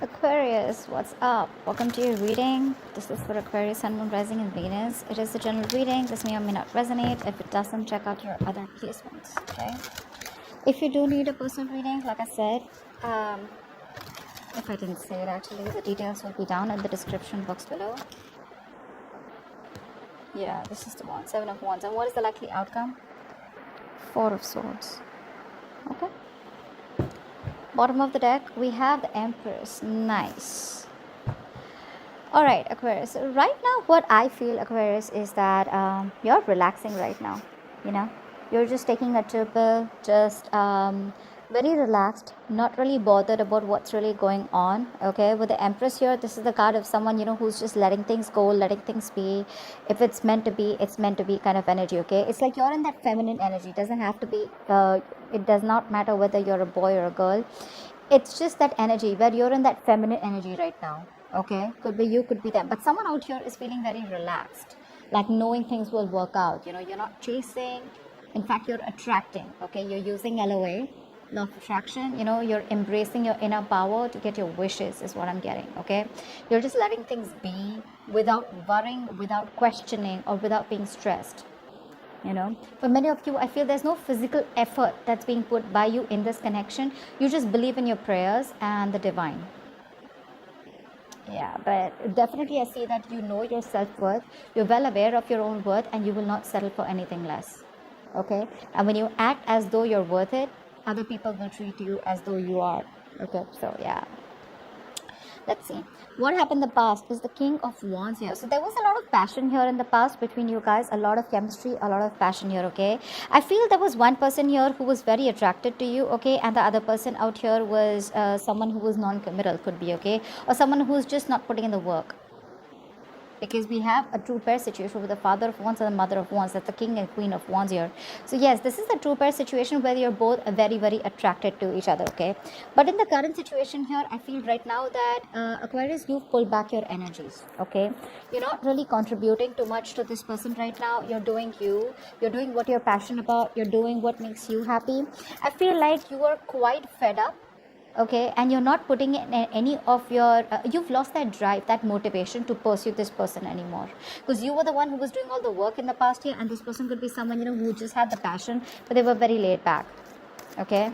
Aquarius, what's up? Welcome to your reading. This is for Aquarius, Sun, Moon, Rising, and Venus. It is a general reading. This may or may not resonate. If it doesn't, check out your other placements. Okay. If you do need a personal reading, like I said, if I didn't say it actually, the details will be down in the description box below. Yeah, this is the one. 7 of Wands. And what is the likely outcome? 4 of Swords. Okay. Bottom of the deck, we have the Empress. Nice. All right, Aquarius. Right now, what I feel, Aquarius, is that you're relaxing right now. You know, you're just taking a chill pill, just very relaxed, not really bothered about what's really going on. Okay, with the Empress here, this is the card of someone, you know, who's just letting things go, letting things be. If it's meant to be, it's meant to be kind of energy. Okay, it's like you're in that feminine energy. It doesn't have to be. It does not matter whether you're a boy or a girl. It's just that energy where you're in that feminine energy right now. Okay, could be you, could be them, but someone out here is feeling very relaxed, like knowing things will work out. You know, you're not chasing, in fact you're attracting. Okay, you're using LOA, law of attraction. You know, you're embracing your inner power to get your wishes is what I'm getting. Okay, you're just letting things be without worrying, without questioning, or without being stressed. You know, for many of you, I feel there's no physical effort that's being put by you in this connection. You just believe in your prayers and the divine. Yeah, but definitely I see that you know your self-worth, you're well aware of your own worth, and you will not settle for anything less. Okay, and when you act as though you're worth it, other people will treat you as though you are. Okay, so yeah, let's see what happened in the past. Is the King of Wands here, so there was a lot of passion here in the past between you guys, a lot of chemistry, a lot of passion here. Okay, I feel there was one person here who was very attracted to you. Okay, and the other person out here was someone who was non-committal, could be. Okay, or someone who's just not putting in the work, because we have a true pair situation with the Father of Wands and the Mother of Wands. That's the King and Queen of Wands here. So yes, this is a true pair situation where you're both very, very attracted to each other. Okay, but in the current situation here, I feel right now that Aquarius, you've pulled back your energies. Okay, you're not really contributing too much to this person right now. You're doing you. You're doing what you're passionate about. You're doing what makes you happy. I feel like you are quite fed up. Okay, and you're not putting in any of your you've lost that drive, that motivation to pursue this person anymore, because you were the one who was doing all the work in the past year, and this person could be someone, you know, who just had the passion, but they were very laid back. Okay,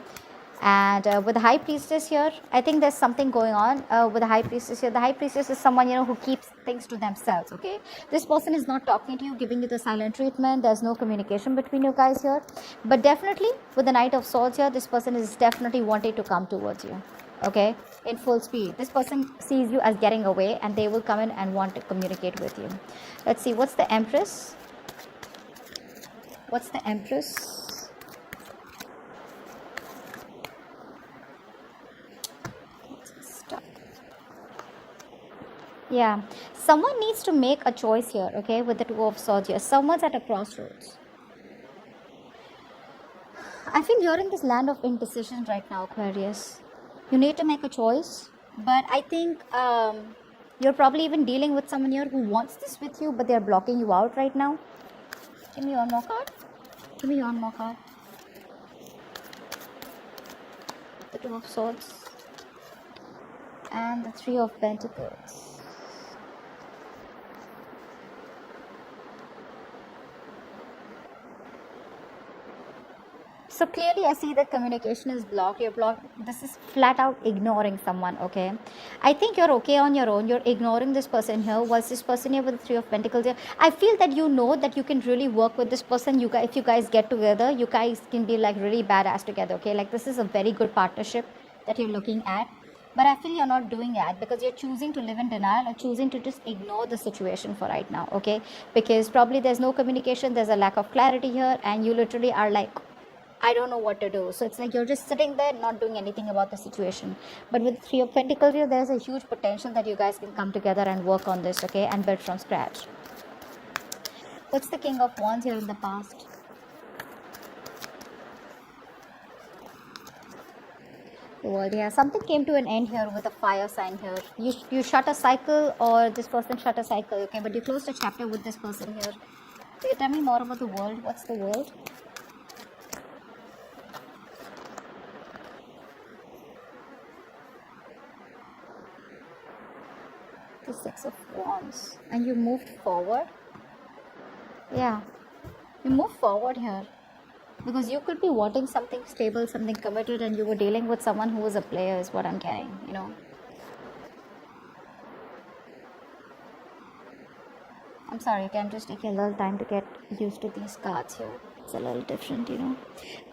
and with the High Priestess here, I think there's something going on with the High Priestess here. The High Priestess is someone, you know, who keeps things to themselves. Okay, this person is not talking to you, giving you the silent treatment. There's no communication between you guys here, but definitely with the Knight of Swords here, this person is definitely wanting to come towards you. Okay, in full speed. This person sees you as getting away, and they will come in and want to communicate with you. Let's see, what's the Empress? What's the Empress? Yeah, someone needs to make a choice here. Okay, with the Two of Swords here, someone's at a crossroads. I feel you're in this land of indecision right now, Aquarius. You need to make a choice, but I think you're probably even dealing with someone here who wants this with you, but they're blocking you out right now. Give me one more card. Give me one more card. The Two of Swords and the Three of Pentacles. So clearly I see that communication is blocked. You're blocked. This is flat out ignoring someone. Okay, I think you're okay on your own. You're ignoring this person here. Was this person here with the Three of Pentacles here? I feel that you know that you can really work with this person. You guys, if you guys get together, you guys can be like really badass together. Okay, like this is a very good partnership that you're looking at. But I feel you're not doing that because you're choosing to live in denial, or choosing to just ignore the situation for right now. Okay, because probably there's no communication, there's a lack of clarity here, and you literally are like, I don't know what to do. So it's like you're just sitting there not doing anything about the situation. But with Three of Pentacles here, there's a huge potential that you guys can come together and work on this, okay, and build from scratch. What's the King of Wands here in the past? The World, yeah. Something came to an end here with a fire sign here. You shut a cycle, or this person shut a cycle, okay, but you closed a chapter with this person here. So you tell me more about the World. What's the World? The Six of Wands. And you moved forward. Yeah. You move forward here. Because you could be wanting something stable, something committed, and you were dealing with someone who was a player, is what I'm getting, you know. I'm sorry, okay, I'm just taking a little time to get used to these cards here. It's a little different, you know.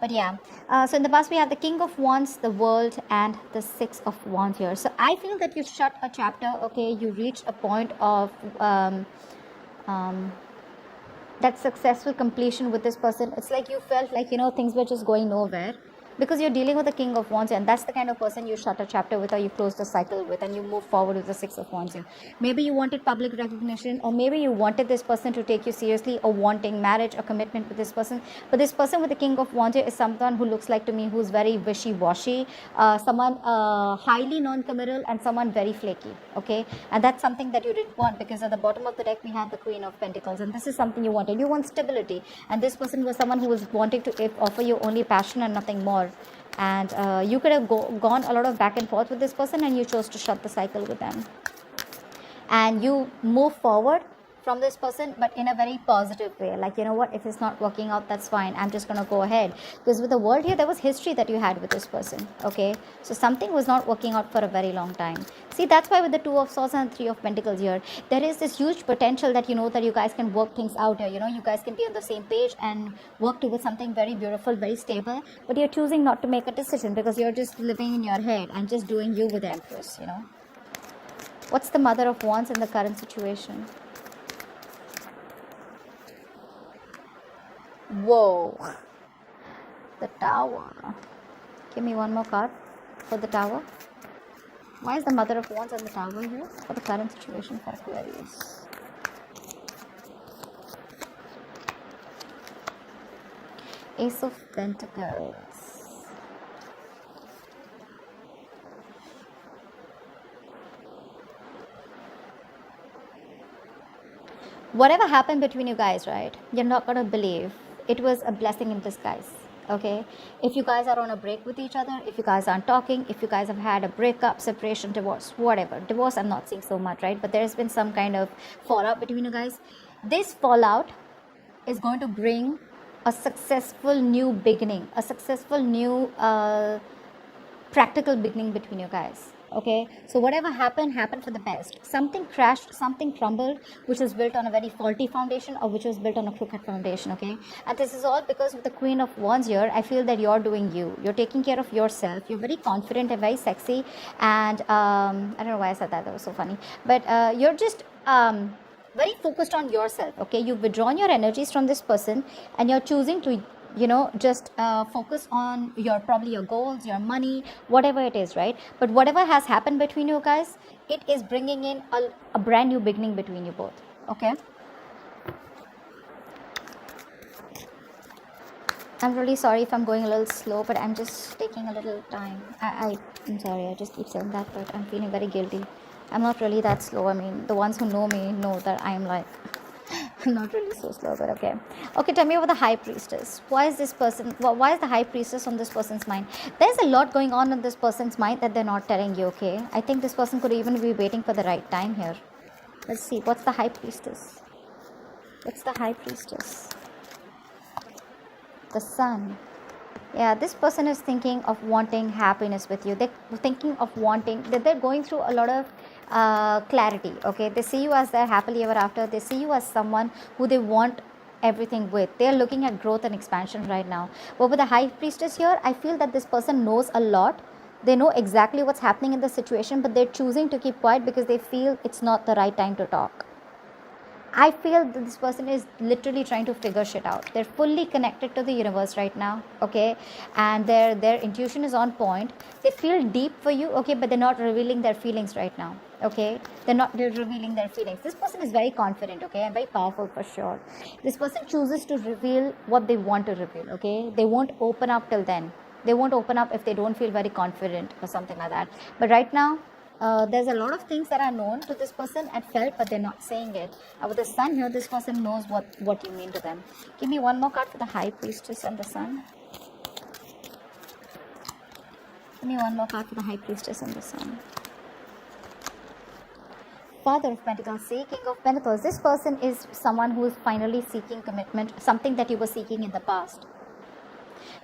But yeah, so in the past we have the King of Wands, the World, and the Six of Wands here. So I feel that you shut a chapter, okay, you reached a point of that successful completion with this person. It's like you felt like, you know, things were just going nowhere because you're dealing with the King of Wands, and that's the kind of person you shut a chapter with, or you close the cycle with, and you move forward with the Six of Wands here. Maybe you wanted public recognition, or maybe you wanted this person to take you seriously, or wanting marriage or commitment with this person. But this person with the King of Wands here is someone who looks like to me who's very wishy-washy, someone highly non-committal, and someone very flaky, okay? And that's something that you didn't want, because at the bottom of the deck we have the Queen of Pentacles, and this is something you wanted. You want stability, and this person was someone who was wanting to offer you only passion and nothing more. And you could have gone a lot of back and forth with this person, and you chose to shut the cycle with them, and you move forward from this person, but in a very positive way. Like, you know what, if it's not working out, that's fine, I'm just gonna go ahead. Because with the World here, there was history that you had with this person, okay? So something was not working out for a very long time. See, that's why with the Two of Swords and Three of Pentacles here, there is this huge potential that, you know, that you guys can work things out here. You know, you guys can be on the same page and work towards something very beautiful, very stable, but you're choosing not to make a decision because you're just living in your head and just doing you with the Empress, you know. What's the Mother of Wands in the current situation? Whoa, the Tower. Give me one more card for the Tower. Why is the Mother of Wands on the Tower here for the current situation for Aquarius? Ace of Pentacles. Whatever happened between you guys, right? You're not gonna believe. It was a blessing in disguise, okay? If you guys are on a break with each other, if you guys aren't talking, if you guys have had a breakup, separation, divorce, whatever. Divorce, I'm not seeing so much, right? But there's been some kind of fallout between you guys. This fallout is going to bring a successful new beginning, a successful new practical beginning between you guys. Okay, so whatever happened for the best. Something crashed, something crumbled, which was built on a very faulty foundation, or which was built on a crooked foundation. Okay, and this is all because with the Queen of Wands here, I feel that you're doing you're taking care of yourself. You're very confident and very sexy, and I don't know why I said that was so funny, but you're just very focused on yourself. Okay, you've withdrawn your energies from this person, and you're choosing to, you know, just focus on probably your goals, your money, whatever it is, right? But whatever has happened between you guys, it is bringing in a brand new beginning between you both. Okay, I'm really sorry if I'm going a little slow, but I'm just taking a little time. I'm sorry, I just keep saying that, but I'm feeling very guilty. I'm not really that slow. I mean, the ones who know me know that I'm like I'm not really so slow, but okay. Okay, tell me about the High Priestess. Why is this person, why is the High Priestess on this person's mind? There's a lot going on in this person's mind that they're not telling you, okay? I think this person could even be waiting for the right time here. Let's see, what's the High Priestess? What's the High Priestess? The Sun. Yeah, this person is thinking of wanting happiness with you. They're thinking of wanting, they're going through a lot of clarity, okay? They see you as their happily ever after. They see you as someone who they want everything with. They're looking at growth and expansion right now. But with the High Priestess here, I feel that this person knows a lot. They know exactly what's happening in the situation, but they're choosing to keep quiet because they feel it's not the right time to talk. I feel that this person is literally trying to figure shit out. They're fully connected to the universe right now, okay? And their intuition is on point. They feel deep for you, okay? But they're not revealing their feelings right now, okay? They're revealing their feelings. This person is very confident, okay? And very powerful for sure. This person chooses to reveal what they want to reveal, okay? They won't open up till then. They won't open up if they don't feel very confident or something like that. But right now, there's a lot of things that are known to this person and felt, but they're not saying it. With the Sun here, this person knows what you mean to them. Give me one more card for the High Priestess and the Sun. Give me one more card for the High Priestess and the Sun. Father of Pentacles, see, King of Pentacles. This person is someone who is finally seeking commitment, something that you were seeking in the past.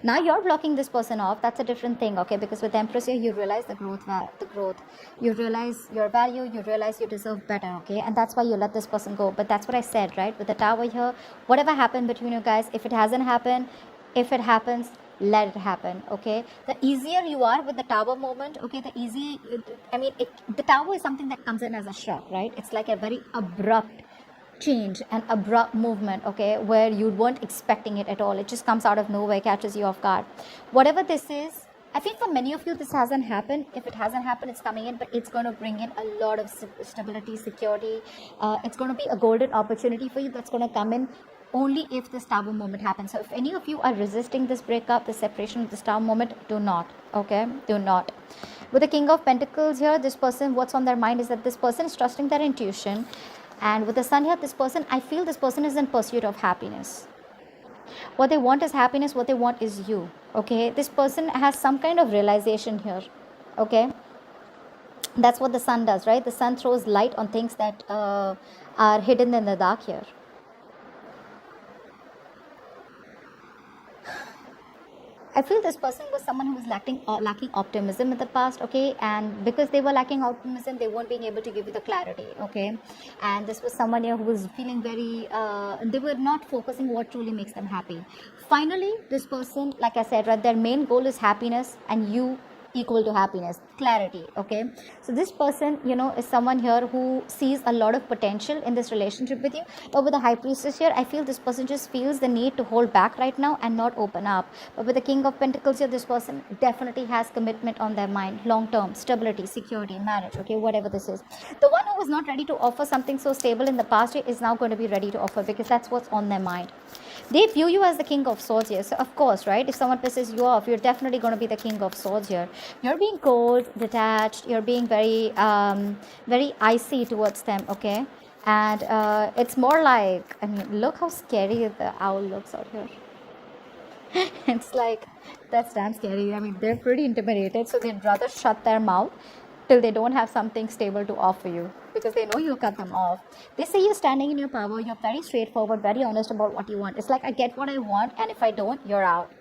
Now you're blocking this person off. That's a different thing, okay? Because with Empress here, you realize the growth. You realize your value. You realize you deserve better, okay? And that's why you let this person go. But that's what I said, right? With the Tower here, whatever happened between you guys, if it hasn't happened, if it happens, let it happen, okay? The easier you are with the Tower moment, okay? The easy, I mean, the Tower is something that comes in as a shock, right? It's like a very abrupt change and abrupt movement, okay, where you weren't expecting it at all. It just comes out of nowhere, catches you off guard. Whatever this is, I think for many of you this hasn't happened. If it hasn't happened, it's coming in, but it's going to bring in a lot of stability, security. It's going to be a golden opportunity for you that's going to come in only if this Tower moment happens. So if any of you are resisting this breakup, the separation of this Tower moment, do not, okay, do not. With the King of Pentacles here, this person, what's on their mind is that this person is trusting their intuition. And with the Sun here, this person, I feel this person is in pursuit of happiness. What they want is happiness. What they want is you. Okay. This person has some kind of realization here. Okay. That's what the Sun does, right? The Sun throws light on things that are hidden in the dark here. I feel this person was someone who was lacking optimism in the past, okay, and because they were lacking optimism, they weren't being able to give you the clarity, okay, and this was someone here who was feeling very, they were not focusing what truly makes them happy. Finally, this person, like I said, right, their main goal is happiness, and you equal to happiness, clarity, okay. So this person, you know, is someone here who sees a lot of potential in this relationship with you. But with the High Priestess here, I feel this person just feels the need to hold back right now and not open up. But with the King of Pentacles here, this person definitely has commitment on their mind, long term stability, security, marriage, okay, whatever this is. The one who was not ready to offer something so stable in the past is now going to be ready to offer, because that's what's on their mind. They view you as the King of Swords here. So of course, right, if someone pisses you off, you're definitely going to be the King of Swords here. You're being cold, detached, you're being very very icy towards them, okay. And it's more like, I mean, look how scary the owl looks out here. It's like, that's damn scary. I mean, they're pretty intimidated, so they'd rather shut their mouth till they don't have something stable to offer you, because they know you'll cut them off. They say you're standing in your power, you're very straightforward, very honest about what you want. It's like, I get what I want, and if I don't, you're out.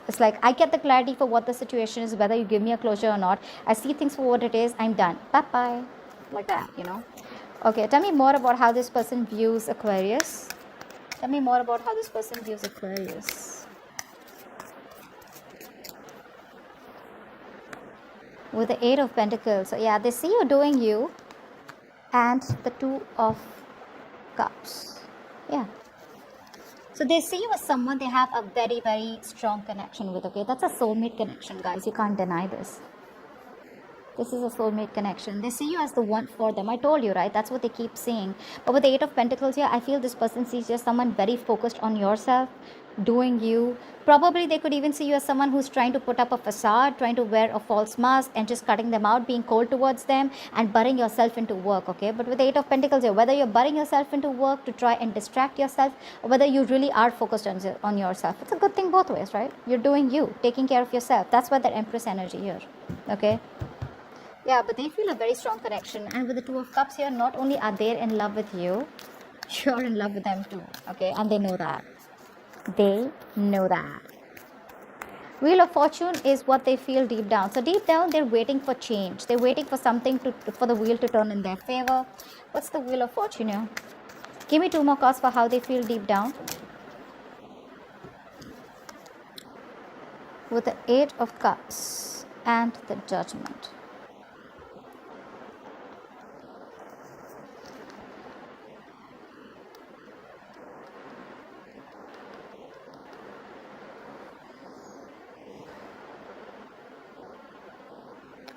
It's like, I get the clarity for what the situation is, whether you give me a closure or not. I see things for what it is, I'm done. Bye-bye. Like that, you know. Okay, tell me more about how this person views Aquarius. Tell me more about how this person views Aquarius. With the Eight of Pentacles. So yeah, they see you doing you. And the Two of Cups. Yeah. So they see you as someone they have a very, very strong connection with, okay? That's a soulmate connection, guys. You can't deny this. This is a soulmate connection. They see you as the one for them. I told you, right? That's what they keep saying. But with the Eight of Pentacles here, I feel this person sees you as someone very focused on yourself, doing you. Probably they could even see you as someone who's trying to put up a facade, trying to wear a false mask and just cutting them out, being cold towards them and burying yourself into work, okay? But with the Eight of Pentacles here, whether you're burying yourself into work to try and distract yourself, or whether you really are focused on yourself, it's a good thing both ways, right? You're doing you, taking care of yourself. That's why that Empress energy here, okay? Yeah, but they feel a very strong connection. And with the Two of Cups here, not only are they in love with you, you're in love with them too, okay? And they know that. They know that. Wheel of Fortune is what they feel deep down. So deep down, they're waiting for change. They're waiting for something for the wheel to turn in their favor. What's the Wheel of Fortune here? Give me two more cards for how they feel deep down. With the Eight of Cups and the Judgment.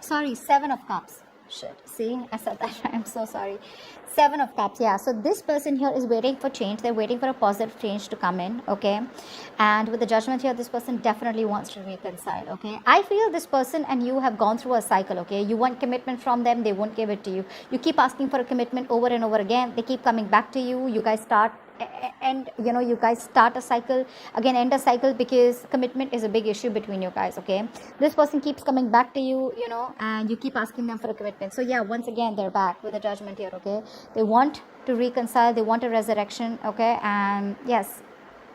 Sorry, Seven of Cups. Shit, see, I said that right. I'm so sorry. Seven of Cups, yeah. So this person here is waiting for change. They're waiting for a positive change to come in, okay? And with the Judgment here, this person definitely wants to reconcile, okay? I feel this person and you have gone through a cycle, okay? You want commitment from them, they won't give it to you. You keep asking for a commitment over and over again. They keep coming back to you. You guys start end, you guys start a cycle, again end a cycle, because commitment is a big issue between you guys. Okay, this person keeps coming back to you, and you keep asking them for a commitment. So yeah, once again they're back with a judgment here. Okay, they want to reconcile, they want a resurrection. Okay, and yes,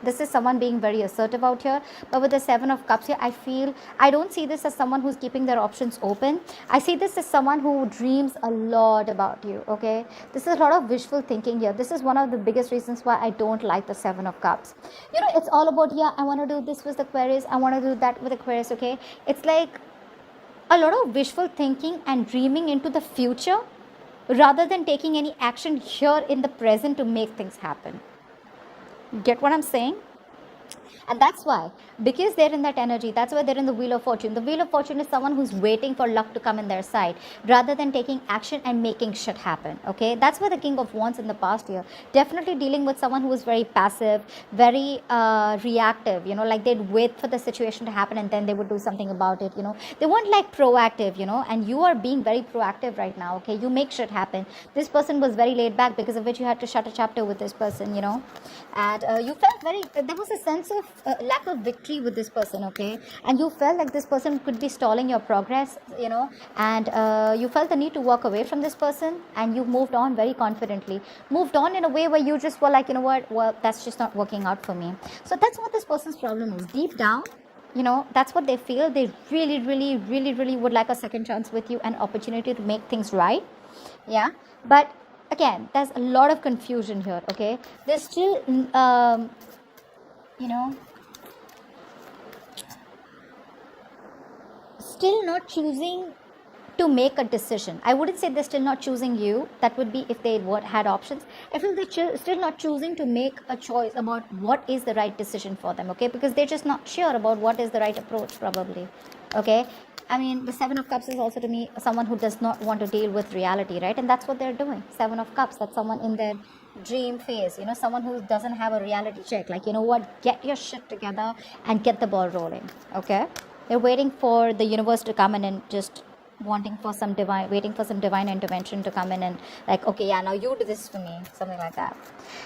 this is someone being very assertive out here. But with the Seven of Cups here, I don't see this as someone who's keeping their options open. I see this as someone who dreams a lot about you. Okay, this is a lot of wishful thinking here. This is one of the biggest reasons why I don't like the Seven of Cups. It's all about, yeah, I want to do this with Aquarius, I want to do that with Aquarius. Okay, it's like a lot of wishful thinking and dreaming into the future rather than taking any action here in the present to make things happen. Get what I'm saying? And that's why, because they're in that energy, that's why they're in the Wheel of Fortune. The Wheel of Fortune is someone who's waiting for luck to come in their side rather than taking action and making shit happen. Okay, that's why the King of Wands in the past year, definitely dealing with someone who is very passive, very reactive, like they'd wait for the situation to happen and then they would do something about it. They weren't like proactive, and you are being very proactive right now. Okay, you make shit happen. This person was very laid back, because of which you had to shut a chapter with this person, and you felt there was a sense of lack of victory with this person. Okay, and you felt like this person could be stalling your progress, and you felt the need to walk away from this person, and you moved on very confidently, moved on in a way where you just were like, what, well, that's just not working out for me. So that's what this person's problem is. Deep down, that's what they feel. They really, really, really, really would like a second chance with you, an opportunity to make things right. Yeah, but again, there's a lot of confusion here. Okay, there's still still not choosing to make a decision. I wouldn't say they're still not choosing you. That would be if they had options. I feel they're still not choosing to make a choice about what is the right decision for them. Okay, because they're just not sure about what is the right approach, probably. Okay, I mean, the Seven of Cups is also, to me, someone who does not want to deal with reality, right? And that's what they're doing. Seven of Cups, that's someone in their dream phase, someone who doesn't have a reality check. Like, what, get your shit together and get the ball rolling. Okay, they're waiting for the universe to come in and just waiting for some divine intervention to come in and like, okay, yeah, now you do this for me, something like that.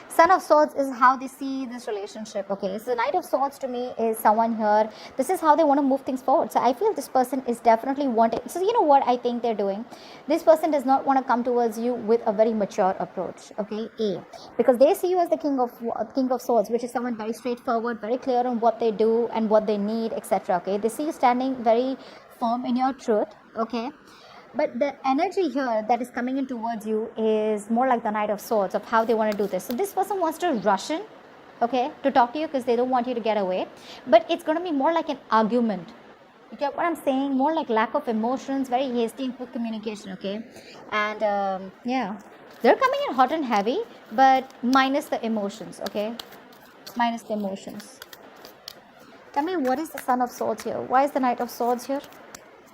Son of Swords is how they see this relationship. Okay, so the Knight of Swords to me is someone here, this is how they want to move things forward. So I feel this person is definitely wanting, so what I think they're doing, this person does not want to come towards you with a very mature approach. Okay, because they see you as the King of Swords, which is someone very straightforward, very clear on what they do and what they need, etc. Okay, they see you standing very firm in your truth. Okay, but the energy here that is coming in towards you is more like the Knight of Swords, of how they want to do this. So this person wants to rush in, okay, to talk to you because they don't want you to get away, but it's going to be more like an argument. You get what I'm saying? More like lack of emotions, very hasty and quick communication. Okay, and yeah, they're coming in hot and heavy, but minus the emotions. Okay, minus the emotions. Tell me, what is the Son of Swords here? Why is the Knight of Swords here?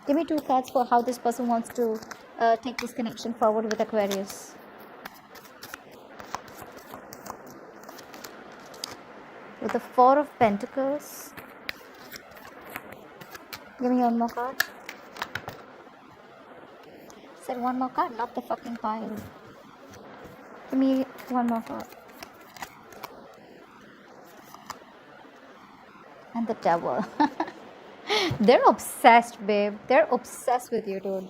Give me two cards for how this person wants to take this connection forward with Aquarius. With the Four of Pentacles. Give me one more card. Said one more card, not the fucking pile. Give me one more card. And the Devil. They're obsessed, babe. They're obsessed with you, dude.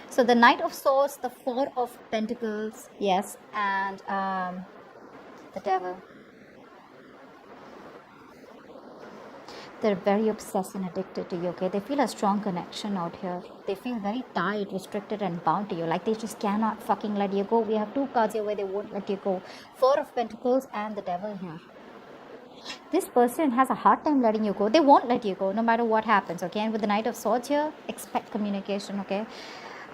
So the Knight of Swords, the Four of Pentacles, yes, and the Devil. They're very obsessed and addicted to you, okay? They feel a strong connection out here. They feel very tied, restricted, and bound to you. Like they just cannot fucking let you go. We have two cards here where they won't let you go. Four of Pentacles and the Devil here. This person has a hard time letting you go. They won't let you go no matter what happens, okay? And with the Knight of Swords here, expect communication, okay?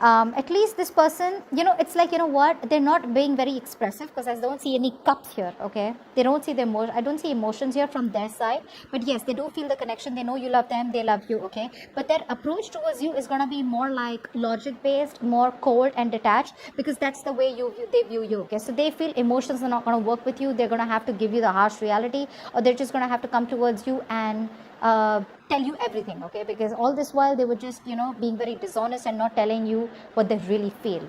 At least this person, it's like, what, they're not being very expressive because I don't see any cups here, okay? They don't see the emotion. I don't see emotions here from their side, but yes, they do feel the connection. They know you love them, they love you, okay? But their approach towards you is going to be more like logic based, more cold and detached, because that's the way they view you, okay? So they feel emotions are not going to work with you. They're going to have to give you the harsh reality, or they're just going to have to come towards you and tell you everything, okay? Because all this while they were just, being very dishonest and not telling you what they really feel.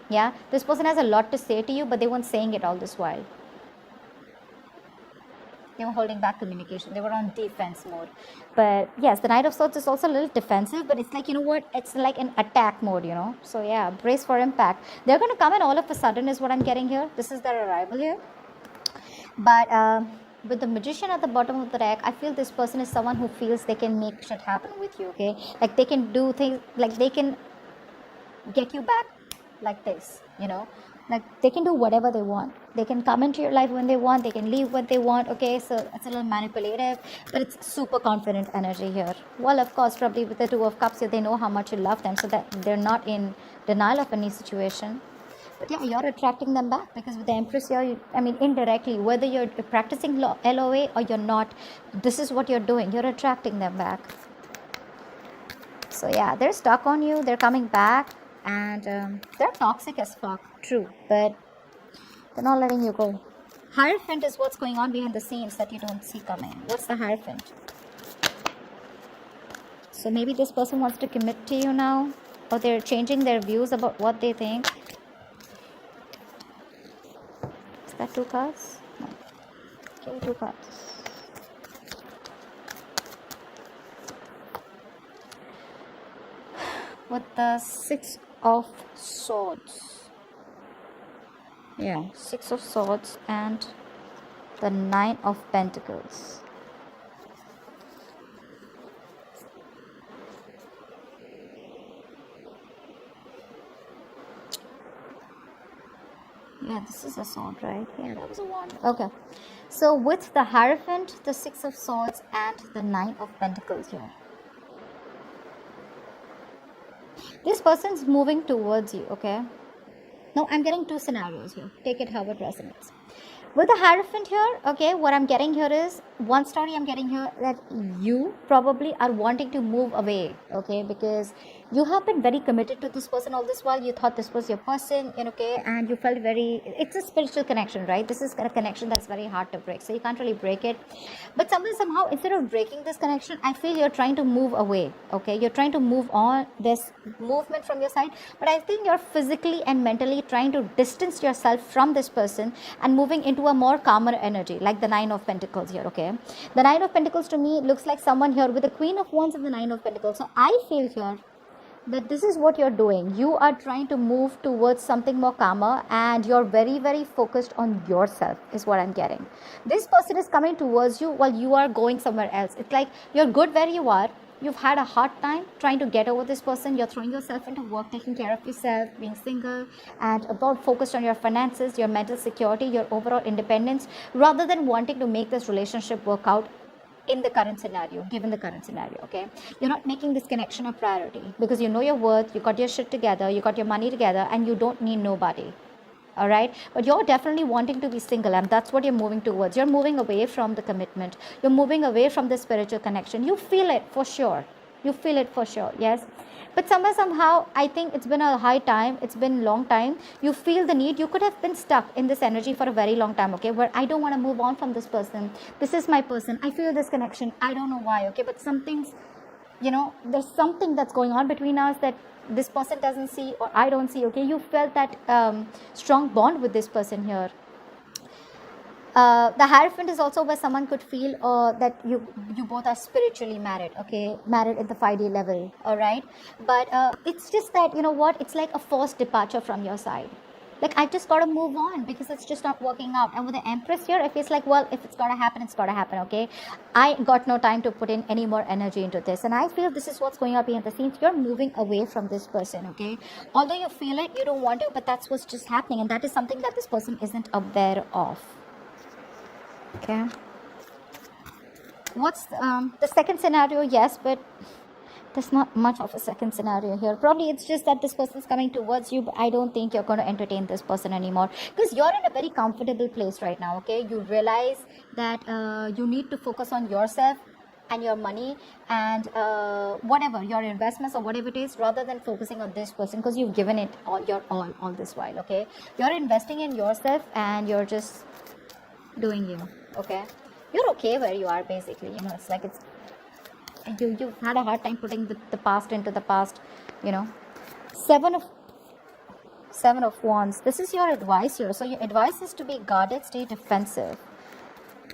Yeah, this person has a lot to say to you, but they weren't saying it all this while. They were holding back communication. They were on defense mode. But yes, the Knight of Swords is also a little defensive, but it's like, you know what? It's like an attack mode, you know? So yeah, brace for impact. They're going to come in all of a sudden is what I'm getting here. This is their arrival here. But with the Magician at the bottom of the deck, I feel this person is someone who feels they can make shit happen with you, okay? Like they can do things, like they can get you back like this, you know? Like they can do whatever they want. They can come into your life when they want. They can leave when they want. Okay, so it's a little manipulative, but it's super confident energy here. Well, of course, probably with the Two of Cups, they know how much you love them, so that they're not in denial of any situation. But yeah, you're attracting them back because with the Empress here, I mean, indirectly, whether you're practicing LOA or you're not, this is what you're doing. You're attracting them back. So yeah, they're stuck on you. They're coming back. And they're toxic as fuck, true, but they're not letting you go. Hierophant is what's going on behind the scenes that you don't see coming. What's the Hierophant? So maybe this person wants to commit to you now, or they're changing their views about what they think. Is that 2 cards? No. Okay, 2 cards. With the 6 of Swords. Yeah, 6 of Swords and the 9 of Pentacles. Yeah, this is a sword, right? Yeah, that was a wand. Okay. So with the Hierophant, the 6 of Swords and the 9 of Pentacles here. This person's moving towards you, okay? Now, I'm getting 2 scenarios here. Take it how it resonates. With the Hierophant here, okay, what I'm getting here is, one story I'm getting here that you probably are wanting to move away, okay, because you have been very committed to this person all this while. You thought this was your person, okay, and you felt very, it's a spiritual connection, right? This is a connection that's very hard to break, so you can't really break it. But somehow, instead of breaking this connection, I feel you're trying to move away, okay? You're trying to move on, this movement from your side, but I think you're physically and mentally trying to distance yourself from this person and moving into a more calmer energy, like the 9 of Pentacles here, okay? The 9 of Pentacles to me looks like someone here with the Queen of Wands and the 9 of Pentacles. So I feel here that this is what you're doing. You are trying to move towards something more calmer, and you're very, very focused on yourself is what I'm getting. This person is coming towards you while you are going somewhere else. It's like you're good where you are. You've had a hard time trying to get over this person. You're throwing yourself into work, taking care of yourself, being single, and about focused on your finances, your mental security, your overall independence, rather than wanting to make this relationship work out in the current scenario, given the current scenario, okay? You're not making this connection a priority because you know your worth, you got your shit together, you got your money together, and you don't need nobody. All right, but you're definitely wanting to be single, and that's what you're moving towards. You're moving away from the commitment. You're moving away from the spiritual connection. You feel it for sure. You feel it for sure, yes. But somehow, I think it's been a high time. It's been a long time. You feel the need. You could have been stuck in this energy for a very long time, okay, where I don't want to move on from this person. This is my person. I feel this connection. I don't know why, okay, but something's, there's something that's going on between us that this person doesn't see or I don't see, okay? You felt that strong bond with this person here. The Hierophant is also where someone could feel that you both are spiritually married, okay? Married at the 5D level, all right? But it's just that, it's like a forced departure from your side. Like, I just got to move on because it's just not working out. And with the Empress here, it feels like, well, if it's got to happen, it's got to happen, okay? I got no time to put in any more energy into this. And I feel this is what's going on behind the scenes. You're moving away from this person, okay? Although you feel it, you don't want to, but that's what's just happening. And that is something that this person isn't aware of, okay? What's the second scenario? Yes, but there's not much of a second scenario here. Probably it's just that this person is coming towards you, but I don't think you're going to entertain this person anymore because you're in a very comfortable place right now, okay? You realize that you need to focus on yourself and your money and whatever, your investments or whatever it is, rather than focusing on this person because you've given it all this while, okay? You're investing in yourself and you're just doing you, okay? You're okay where you are, basically. It's like you've had a hard time putting the past into the past, Seven of Wands. This is your advice here. So your advice is to be guarded, stay defensive.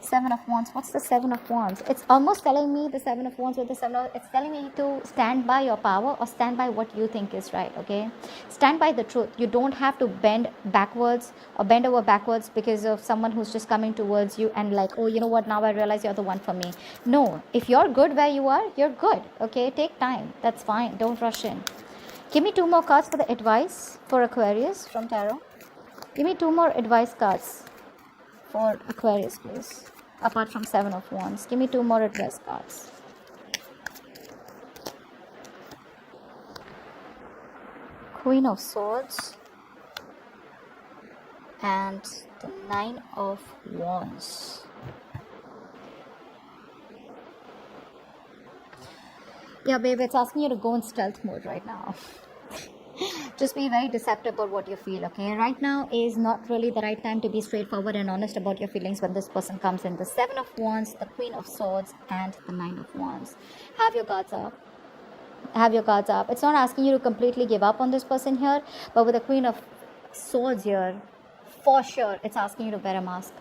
Seven of Wands. What's the Seven of Wands? It's almost telling me the Seven of Wands with the it's telling me to stand by your power or stand by what you think is right, okay? Stand by the truth. You don't have to bend backwards or bend over backwards because of someone who's just coming towards you and like, oh, you know what, now I realize you're the one for me. No, if you're good where you are, you're good, okay? Take time. That's fine. Don't rush in. Give me 2 more cards for the advice for Aquarius from Tarot. Give me 2 more advice cards for Aquarius, please. Apart from Seven of Wands, give me 2 more advice cards. Queen of Swords and the Nine of Wands. Yeah, babe, it's asking you to go in stealth mode right now. Just be very deceptive about what you feel, okay? Right now is not really the right time to be straightforward and honest about your feelings when this person comes in. The Seven of Wands, the Queen of Swords, and the Nine of Wands. Have your guards up. Have your guards up. It's not asking you to completely give up on this person here, but with the Queen of Swords here, for sure, it's asking you to wear a mask.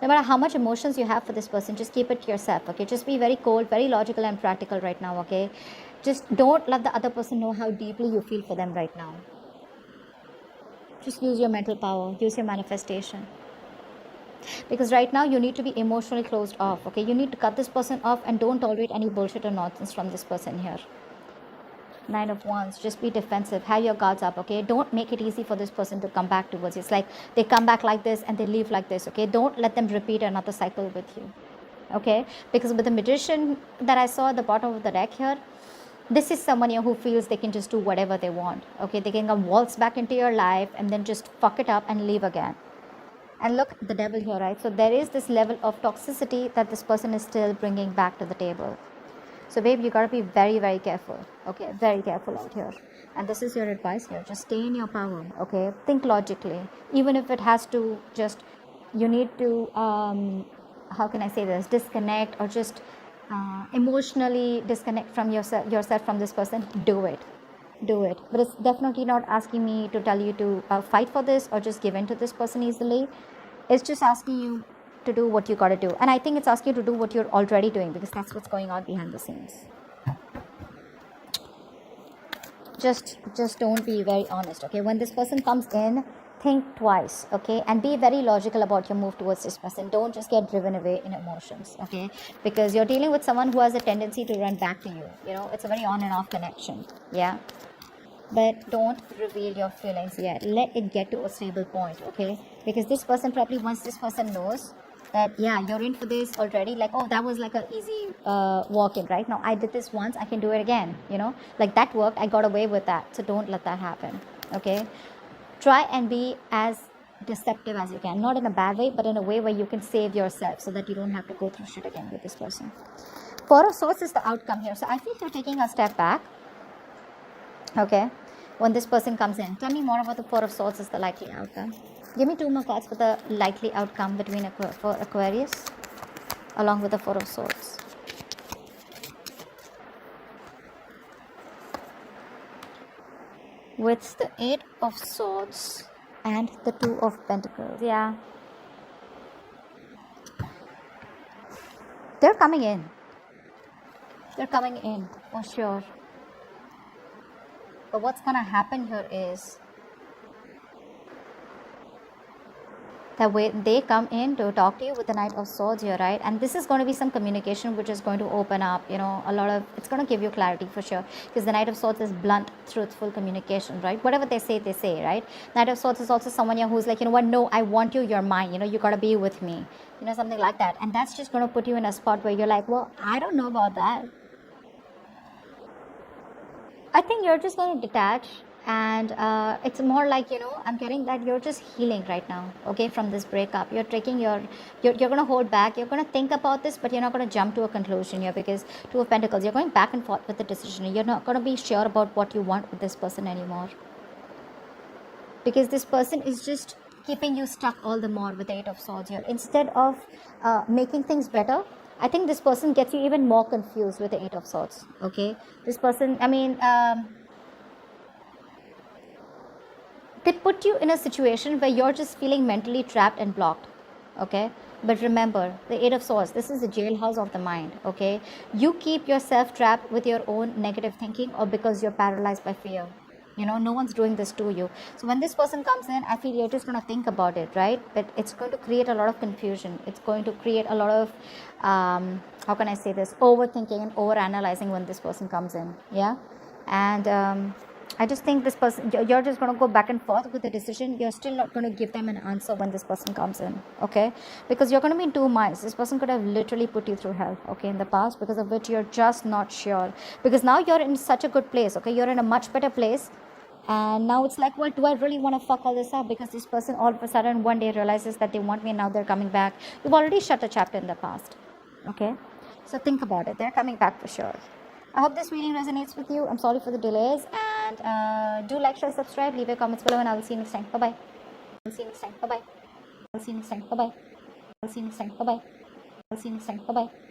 No matter how much emotions you have for this person, just keep it to yourself, okay? Just be very cold, very logical and practical right now, okay? Just don't let the other person know how deeply you feel for them right now. Just use your mental power, use your manifestation. Because right now you need to be emotionally closed off, okay? You need to cut this person off and don't tolerate any bullshit or nonsense from this person here. Nine of Wands, just be defensive. Have your guards up, okay? Don't make it easy for this person to come back towards you. It's like they come back like this and they leave like this, okay? Don't let them repeat another cycle with you, okay? Because with the Magician that I saw at the bottom of the deck here, this is someone here who feels they can just do whatever they want, okay? They can come waltz back into your life and then just fuck it up and leave again. And look, the Devil here, right? So there is this level of toxicity that this person is still bringing back to the table. So babe, you gotta be very, very careful, okay? Very careful out here. And this is your advice here. Just stay in your power, okay? Think logically. Even if it has to just, you need to, how can I say this? Disconnect or just emotionally disconnect from yourself from this person. Do it. Do it. But it's definitely not asking me to tell you to fight for this or just give in to this person easily. It's just asking you to do what you gotta do, and I think it's asking you to do what you're already doing because that's what's going on behind the scenes. Just don't be very honest, okay? When this person comes in, think twice, okay? And be very logical about your move towards this person. Don't just get driven away in emotions, okay? Because you're dealing with someone who has a tendency to run back to you. You know, it's a very on and off connection, yeah? But don't reveal your feelings yet. Let it get to a stable point, okay? Because this person probably, once this person knows that, yeah, you're in for this already, like, oh, that was like an easy walk-in, right? Now, I did this once, I can do it again, you know? Like, that worked, I got away with that. So don't let that happen, okay? Try and be as deceptive as you can. Not in a bad way, but in a way where you can save yourself so that you don't have to go through shit again with this person. Four of Swords is the outcome here. So I think you're taking a step back, okay, when this person comes in. Tell me more about the Four of Swords is the likely outcome. Give me 2 more cards for the likely outcome between for Aquarius along with the Four of Swords. With the 8 of Swords and the 2 of Pentacles. Yeah. They're coming in. They're coming in for sure. But what's going to happen here is that when they come in to talk to you with the Knight of Swords here, right? And this is going to be some communication which is going to open up, you know, a lot of, it's going to give you clarity for sure. Because the Knight of Swords is blunt, truthful communication, right? Whatever they say, right? Knight of Swords is also someone here who's like, you know what, no, I want you, you're mine, you know, you got to be with me. You know, something like that. And that's just going to put you in a spot where you're like, well, I don't know about that. I think you're just going to detach, and it's more like, you know, I'm getting that you're just healing right now, okay, from this breakup. You're taking you're going to hold back. You're going to think about this, but you're not going to jump to a conclusion here, because Two of Pentacles, you're going back and forth with the decision. You're not going to be sure about what you want with this person anymore, because this person is just keeping you stuck all the more with the Eight of Swords here. Instead of making things better, I think this person gets you even more confused with the Eight of Swords, okay? This person, I mean, they put you in a situation where you're just feeling mentally trapped and blocked, Okay, but remember, the Eight of Swords, this is the jailhouse of the mind. Okay, you keep yourself trapped with your own negative thinking, or because you're paralyzed by fear. No one's doing this to you. So when this person comes in, I feel you're just going to think about it, right? But it's going to create a lot of confusion. It's going to create a lot of how can I say this, overthinking and over analyzing when this person comes in. Yeah. And I just think this person, you're just going to go back and forth with the decision. You're still not going to give them an answer when this person comes in. Okay, because you're going to be in two minds. This person could have literally put you through hell, okay, in the past, because of which you're just not sure. Because now you're in such a good place. Okay, you're in a much better place. And now it's like, well, do I really want to fuck all this up? Because this person all of a sudden one day realizes that they want me and now they're coming back. You've already shut a chapter in the past. Okay, so think about it. They're coming back for sure. I hope this reading resonates with you. I'm sorry for the delays. And do like, share, subscribe, leave your comments below, and I will see you next time. Bye bye. I'll see you next time. Bye bye. I'll see you next time. Bye bye. I'll see you next time. Bye bye. I'll see you next time. Bye bye.